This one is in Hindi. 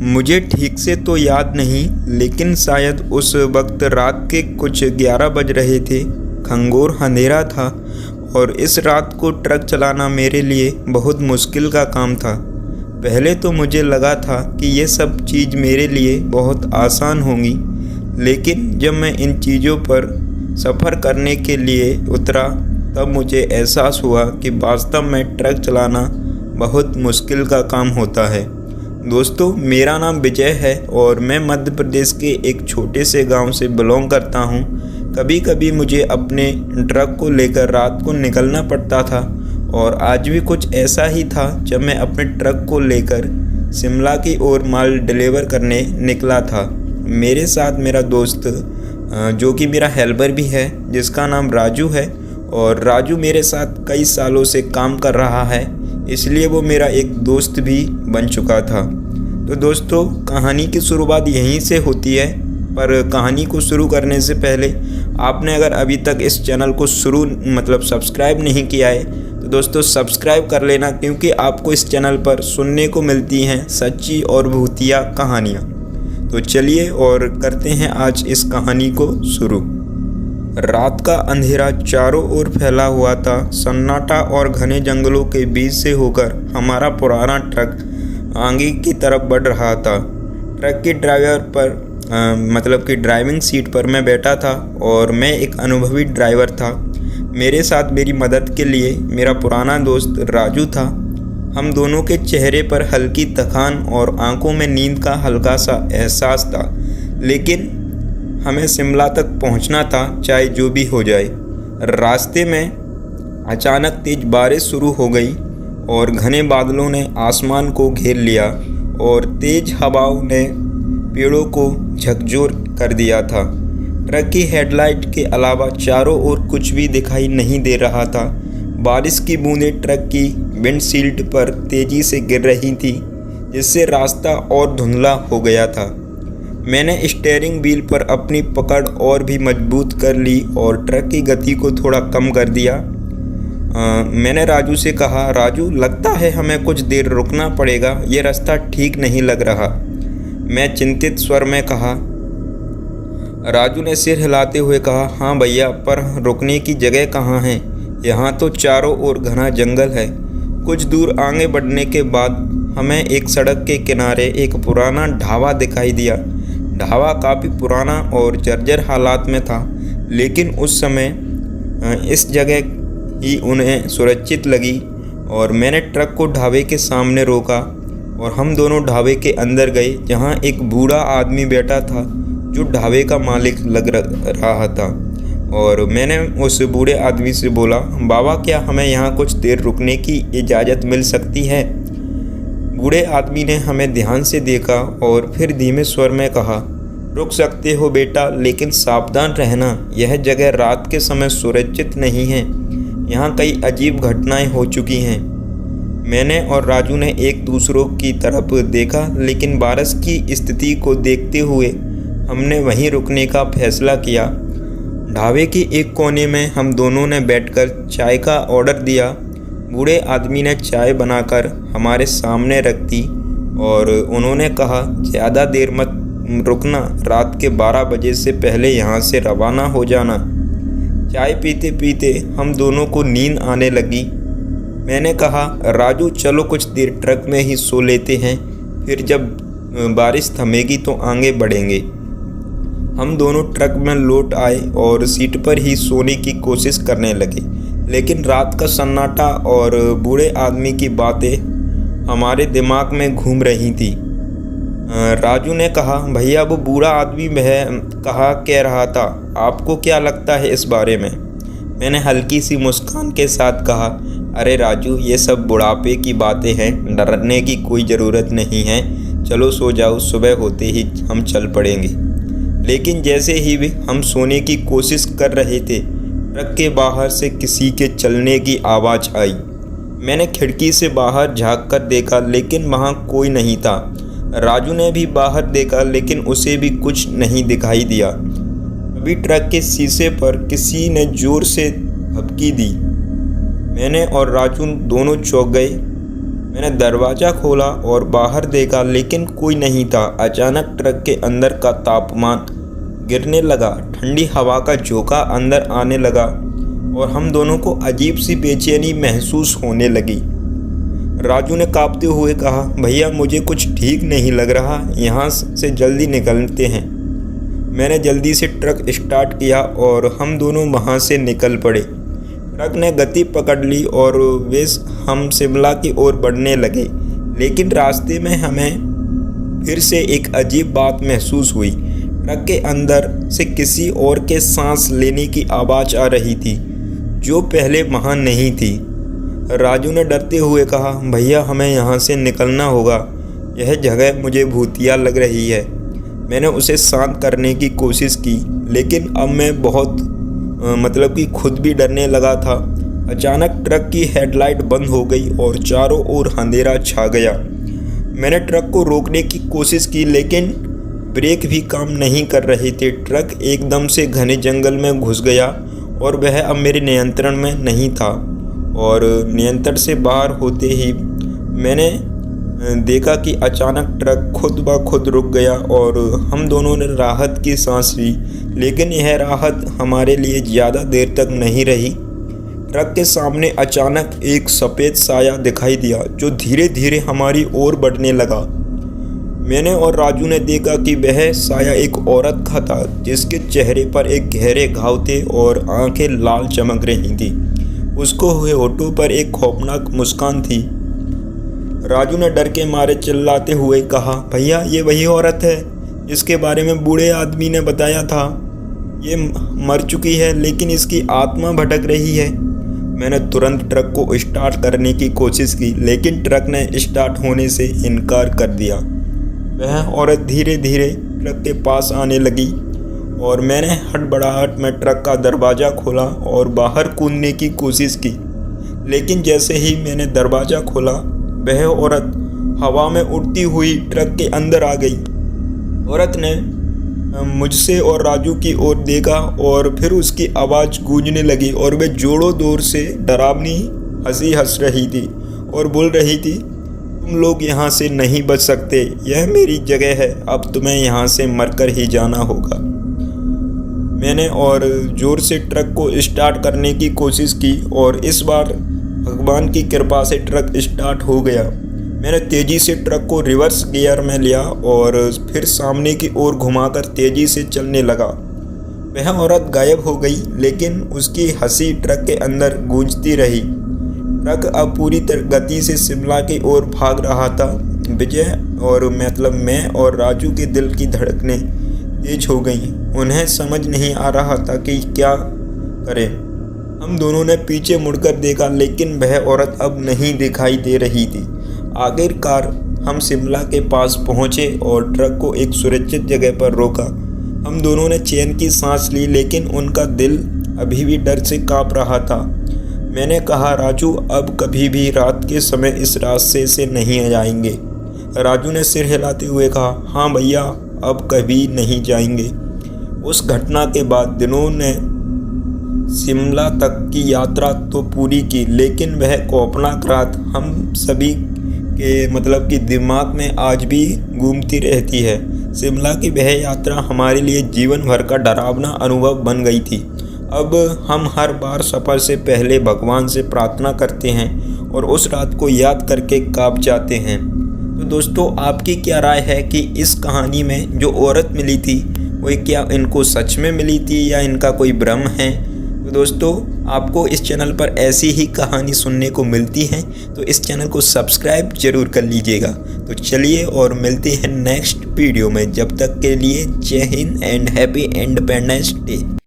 मुझे ठीक से तो याद नहीं, लेकिन शायद उस वक्त रात के कुछ 11 बज रहे थे। घंघोर अंधेरा था और इस रात को ट्रक चलाना मेरे लिए बहुत मुश्किल का काम था। पहले तो मुझे लगा था कि ये सब चीज़ मेरे लिए बहुत आसान होंगी, लेकिन जब मैं इन चीज़ों पर सफ़र करने के लिए उतरा तब मुझे एहसास हुआ कि वास्तव में ट्रक चलाना बहुत मुश्किल का काम होता है। दोस्तों, मेरा नाम विजय है और मैं मध्य प्रदेश के एक छोटे से गांव से बिलोंग करता हूं। कभी कभी मुझे अपने ट्रक को लेकर रात को निकलना पड़ता था और आज भी कुछ ऐसा ही था जब मैं अपने ट्रक को लेकर शिमला की ओर माल डिलीवर करने निकला था। मेरे साथ मेरा दोस्त जो कि मेरा हेल्पर भी है, जिसका नाम राजू है, और राजू मेरे साथ कई सालों से काम कर रहा है, इसलिए वो मेरा एक दोस्त भी बन चुका था। तो दोस्तों, कहानी की शुरुआत यहीं से होती है, पर कहानी को शुरू करने से पहले आपने अगर अभी तक इस चैनल को सब्सक्राइब नहीं किया है तो दोस्तों सब्सक्राइब कर लेना, क्योंकि आपको इस चैनल पर सुनने को मिलती हैं सच्ची और भूतिया कहानियाँ। तो चलिए और करते हैं आज इस कहानी को शुरू। रात का अंधेरा चारों ओर फैला हुआ था। सन्नाटा और घने जंगलों के बीच से होकर हमारा पुराना ट्रक आगे की तरफ बढ़ रहा था। ट्रक के ड्राइवर पर ड्राइविंग सीट पर मैं बैठा था और मैं एक अनुभवी ड्राइवर था। मेरे साथ मेरी मदद के लिए मेरा पुराना दोस्त राजू था। हम दोनों के चेहरे पर हल्की थकान और आंखों में नींद का हल्का सा एहसास था, लेकिन हमें शिमला तक पहुंचना था, चाहे जो भी हो जाए। रास्ते में अचानक तेज बारिश शुरू हो गई और घने बादलों ने आसमान को घेर लिया और तेज हवाओं ने पेड़ों को झकझोर कर दिया था। ट्रक की हेडलाइट के अलावा चारों ओर कुछ भी दिखाई नहीं दे रहा था। बारिश की बूंदें ट्रक की विंडशील्ड पर तेजी से गिर रही थी, जिससे रास्ता और धुंधला हो गया था। मैंने स्टीयरिंग व्हील पर अपनी पकड़ और भी मजबूत कर ली और ट्रक की गति को थोड़ा कम कर दिया। मैंने राजू से कहा, राजू, लगता है हमें कुछ देर रुकना पड़ेगा, ये रास्ता ठीक नहीं लग रहा। मैं चिंतित स्वर में कहा। राजू ने सिर हिलाते हुए कहा, हाँ भैया, पर रुकने की जगह कहाँ है? यहाँ तो चारों ओर घना जंगल है। कुछ दूर आगे बढ़ने के बाद हमें एक सड़क के किनारे एक पुराना ढाबा दिखाई दिया। ढाबा काफ़ी पुराना और जर्जर हालात में था, लेकिन उस समय इस जगह ही उन्हें सुरक्षित लगी और मैंने ट्रक को ढाबे के सामने रोका और हम दोनों ढाबे के अंदर गए, जहां एक बूढ़ा आदमी बैठा था जो ढाबे का मालिक लग रहा था। और मैंने उस बूढ़े आदमी से बोला, बाबा, क्या हमें यहाँ कुछ देर रुकने की इजाज़त मिल सकती है? बूढ़े आदमी ने हमें ध्यान से देखा और फिर धीमे स्वर में कहा, रुक सकते हो बेटा, लेकिन सावधान रहना, यह जगह रात के समय सुरक्षित नहीं है। यहाँ कई अजीब घटनाएं हो चुकी हैं। मैंने और राजू ने एक दूसरों की तरफ देखा, लेकिन बारिश की स्थिति को देखते हुए हमने वहीं रुकने का फैसला किया। ढाबे के एक कोने में हम दोनों ने बैठकर चाय का ऑर्डर दिया। बूढ़े आदमी ने चाय बनाकर हमारे सामने रख दी और उन्होंने कहा, ज़्यादा देर मत रुकना, रात के 12 बजे से पहले यहाँ से रवाना हो जाना। चाय पीते पीते हम दोनों को नींद आने लगी। मैंने कहा, राजू, चलो कुछ देर ट्रक में ही सो लेते हैं, फिर जब बारिश थमेगी तो आगे बढ़ेंगे। हम दोनों ट्रक में लौट आए और सीट पर ही सोने की कोशिश करने लगे, लेकिन रात का सन्नाटा और बूढ़े आदमी की बातें हमारे दिमाग में घूम रही थी। राजू ने कहा, भैया, वो बूढ़ा आदमी कह रहा था, आपको क्या लगता है इस बारे में? मैंने हल्की सी मुस्कान के साथ कहा, अरे राजू, ये सब बुढ़ापे की बातें हैं, डरने की कोई ज़रूरत नहीं है। चलो सो जाओ, सुबह होते ही हम चल पड़ेंगे। लेकिन जैसे ही हम सोने की कोशिश कर रहे थे, ट्रक के बाहर से किसी के चलने की आवाज़ आई। मैंने खिड़की से बाहर झांक कर देखा, लेकिन वहाँ कोई नहीं था। राजू ने भी बाहर देखा, लेकिन उसे भी कुछ नहीं दिखाई दिया। अभी ट्रक के शीशे पर किसी ने जोर से धपकी दी। मैंने और राजू दोनों चौंक गए। मैंने दरवाज़ा खोला और बाहर देखा, लेकिन कोई नहीं था। अचानक ट्रक के अंदर का तापमान गिरने लगा, ठंडी हवा का झोंका अंदर आने लगा और हम दोनों को अजीब सी बेचैनी महसूस होने लगी। राजू ने कांपते हुए कहा, भैया मुझे कुछ ठीक नहीं लग रहा, यहाँ से जल्दी निकलते हैं। मैंने जल्दी से ट्रक स्टार्ट किया और हम दोनों वहाँ से निकल पड़े। ट्रक ने गति पकड़ ली और वे हम शिमला की ओर बढ़ने लगे, लेकिन रास्ते में हमें फिर से एक अजीब बात महसूस हुई। ट्रक के अंदर से किसी और के सांस लेने की आवाज़ आ रही थी, जो पहले वहाँ नहीं थी। राजू ने डरते हुए कहा, भैया हमें यहाँ से निकलना होगा, यह जगह मुझे भूतिया लग रही है। मैंने उसे शांत करने की कोशिश की, लेकिन अब मैं बहुत मतलब कि खुद भी डरने लगा था। अचानक ट्रक की हेडलाइट बंद हो गई और चारों ओर अंधेरा छा गया। मैंने ट्रक को रोकने की कोशिश की, लेकिन ब्रेक भी काम नहीं कर रहे थे। ट्रक एकदम से घने जंगल में घुस गया और वह अब मेरे नियंत्रण में नहीं था। और नियंत्रण से बाहर होते ही मैंने देखा कि अचानक ट्रक खुद ब खुद रुक गया और हम दोनों ने राहत की सांस ली, लेकिन यह राहत हमारे लिए ज़्यादा देर तक नहीं रही। ट्रक के सामने अचानक एक सफ़ेद साया दिखाई दिया, जो धीरे धीरे हमारी ओर बढ़ने लगा। मैंने और राजू ने देखा कि वह साया एक औरत का था, जिसके चेहरे पर एक गहरे घाव थे और आंखें लाल चमक रही थी। उसको होठों पर एक खौफनाक मुस्कान थी। राजू ने डर के मारे चिल्लाते हुए कहा, भैया ये वही औरत है जिसके बारे में बूढ़े आदमी ने बताया था। ये मर चुकी है, लेकिन इसकी आत्मा भटक रही है। मैंने तुरंत ट्रक को स्टार्ट करने की कोशिश की, लेकिन ट्रक ने स्टार्ट होने से इनकार कर दिया। वह औरत धीरे धीरे ट्रक के पास आने लगी और मैंने हड़बड़ाहट में ट्रक का दरवाज़ा खोला और बाहर कूदने की कोशिश की, लेकिन जैसे ही मैंने दरवाज़ा खोला, वह औरत हवा में उड़ती हुई ट्रक के अंदर आ गई। औरत ने मुझसे और राजू की ओर देखा और फिर उसकी आवाज़ गूंजने लगी और वह जोरों जोर से डरावनी हंसी हंस रही थी और बोल रही थी, तुम लोग यहाँ से नहीं बच सकते, यह मेरी जगह है, अब तुम्हें यहाँ से मरकर ही जाना होगा। मैंने और ज़ोर से ट्रक को स्टार्ट करने की कोशिश की और इस बार भगवान की कृपा से ट्रक स्टार्ट हो गया। मैंने तेज़ी से ट्रक को रिवर्स गियर में लिया और फिर सामने की ओर घुमाकर तेज़ी से चलने लगा। वह औरत गायब हो गई, लेकिन उसकी हंसी ट्रक के अंदर गूंजती रही। ट्रक अब पूरी गति से शिमला की ओर भाग रहा था। विजय और मतलब मैं और राजू के दिल की धड़कनें तेज हो गई। उन्हें समझ नहीं आ रहा था कि क्या करें। हम दोनों ने पीछे मुड़कर देखा, लेकिन वह औरत अब नहीं दिखाई दे रही थी। आखिरकार हम शिमला के पास पहुंचे और ट्रक को एक सुरक्षित जगह पर रोका। हम दोनों ने चैन की सांस ली, लेकिन उनका दिल अभी भी डर से कांप रहा था। मैंने कहा, राजू अब कभी भी रात के समय इस रास्ते से नहीं जाएंगे। राजू ने सिर हिलाते हुए कहा, हाँ भैया, अब कभी नहीं जाएंगे। उस घटना के बाद दिनों ने शिमला तक की यात्रा तो पूरी की, लेकिन वह खौफनाक रात हम सभी के मतलब कि दिमाग में आज भी घूमती रहती है। शिमला की वह यात्रा हमारे लिए जीवन भर का डरावना अनुभव बन गई थी। अब हम हर बार सफ़र से पहले भगवान से प्रार्थना करते हैं और उस रात को याद करके कांप जाते हैं। तो दोस्तों, आपकी क्या राय है कि इस कहानी में जो औरत मिली थी वो क्या इनको सच में मिली थी या इनका कोई भ्रम है? तो दोस्तों, आपको इस चैनल पर ऐसी ही कहानी सुनने को मिलती है, तो इस चैनल को सब्सक्राइब जरूर कर लीजिएगा। तो चलिए और मिलते हैं नेक्स्ट वीडियो में। जब तक के लिए जय Hind and happy independence day.